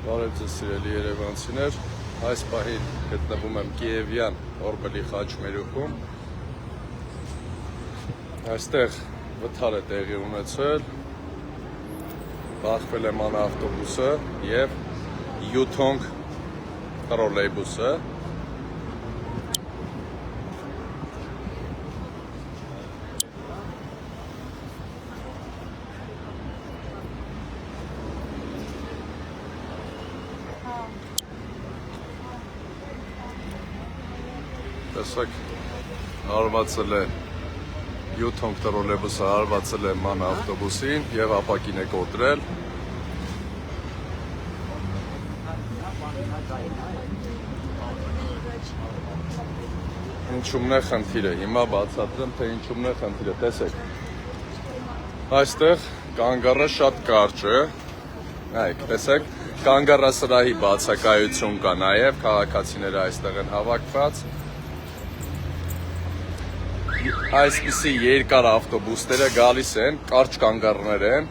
Բարև ձեզ սիրելի երևանցիներ, այս պահին գտնվում եմ Կիևյան Օրբելի խաչմերուկում, այստեղ վթար է տեղի ունեցել, բախվել է մանավտոբուսը և Յութոնգ տրոլեյբուսը, տեսակ հարվածել է Յութոնգ տրոլեյբուսը հարվածել է ման ավտոբուսին և ապակին է կոտրել։ Ինչումն է խնդիրը, հիմա բացատրեմ, թե ինչումն է խնդիրը, տեսեք, այստեղ կանգառը շատ կարճ է, նայեք, տեսեք, կանգառասրահի բացակայություն կա, նաև քաղաքացիները այստեղ են հավաքված, այսպիսի երկար ավտոբուսները գալիս են, կարճ կանգառներ են,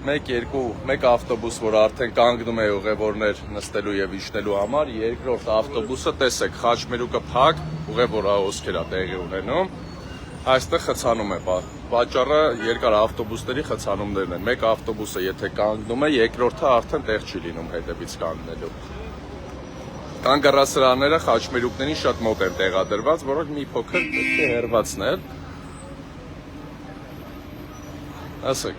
մեկ ավտոբուս, որ արդեն կանգնում է ուղևորներ նստելու և իջնելու համար, երկրորդ ավտոբուսը, տեսեք, խաչմերուկը փակ, ուղևորահոսքեր է տեղի ունենում, այստեղ խցանում է, պատճառը երկար ավտոբուսների խցանումներն են, մեկ ավտոբուսը եթե կանգնում է, երկրորդը արդեն տեղ չի լինում հետևից կանգնելու։ Կանգառասրահները խաչմերուկներին շատ մոտ են տեղադրված, որոնք մի փոքր պետք է հեռացնել։ Ասեք։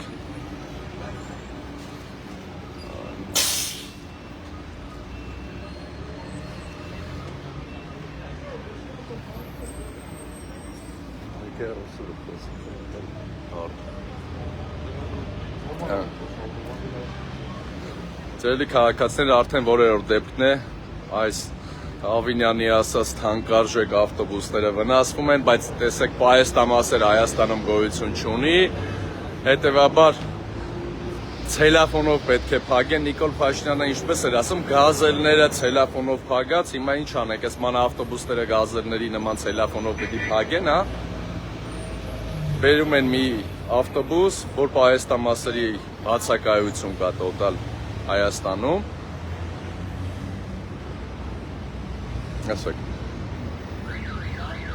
Ձերելի քաղաքացիները արդեն որերորդ դեպքն է այս Ավինյանի ասած թանկարժեք ավտոբուսները վնասվում են, բայց տեսեք պահեստամասեր Հայաստանում գոյություն չունի, հետևաբար ցելոֆոնով պետք է փակեն, Նիկոլ Փաշինյանը ինչպես էր ասում, գազելները ցելոֆոնով փակած, հիմա ինչ անենք, այս ման ավտոբուսները գազելների նման ցելոֆոնով պիտի փակեն, հա։ Բերում են մի ավտոբուս, որ պահեստամասերի բացակայություն կա տոտալ Հայաստանում, ասեք,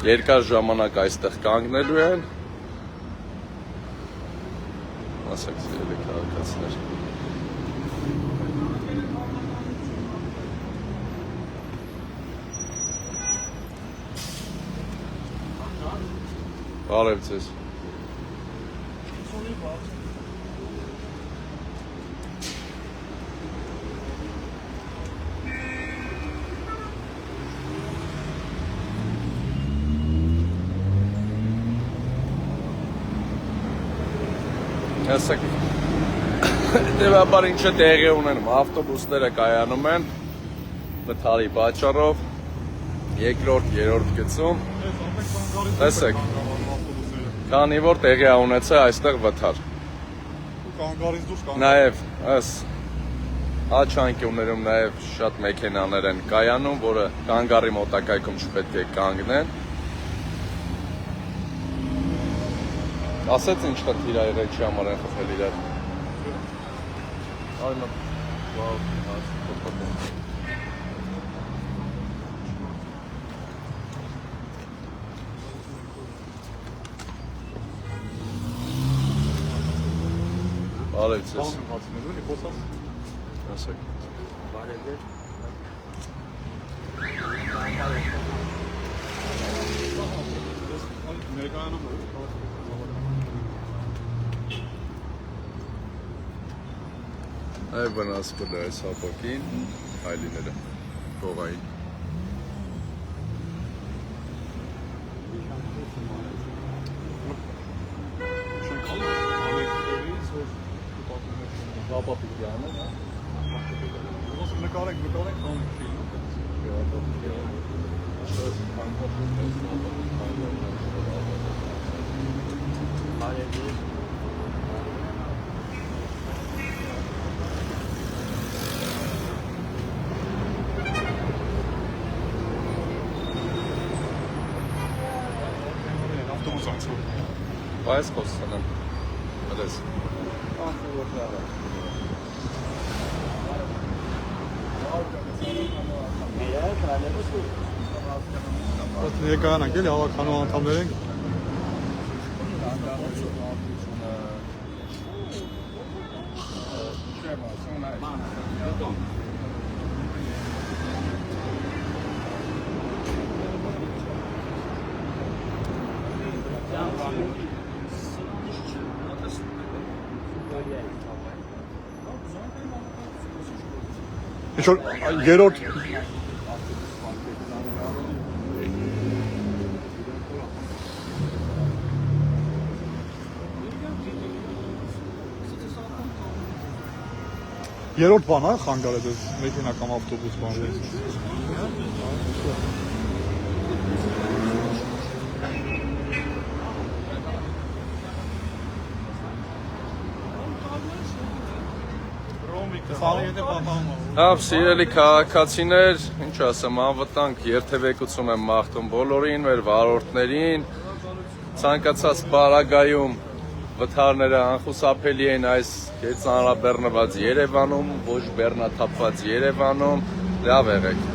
երկար ժամանակ այստեղ կանգնելու են, ասեք, սիրելի քաղաքացիներ, բարև ձեզ։ Ասեք, հետևաբար ինչը տեղի ունենում, ավտոբուսները կայանում են վթարի պատճառով, երկրորդ, երրորդ գծում, տեսեք, քանի որ տեղի ունեցել այստեղ վթար։ Նաև այս աչանկյուններում նաև շատ մեքենաներ են կայանում, որը կանգառի մոտակայքում չպետք է կանգնեն։ Ասեց ինչ խնդիր ա եղել չի համար են խփել իրար։ Այո, վաու, բարև ձեզ։ Ասեք։ Բարև ձեզ։ Այ վնասվել է այս հապակին, այլիները, կողային։ Բայց խոսանեմ, հլես։ Ներկայանանք էլի հավաքանու անդամներ ենք։ Ինչ-որ երրորդ երրորդ բան է խանգարել դες մեքենա կամ ավտոբուս բան։ Լավ, սիրելի քաղաքացիներ, ինչ ասեմ, անվտանգ երթևեկություն եմ մաղթում բոլորին, մեր վարորդներին, ցանկացած պարագայում վթարները անխուսափելի են այս կերծանրաբեռնված Երևանում, ոչ բեռնաթափված Երևանում, լավ եղեք։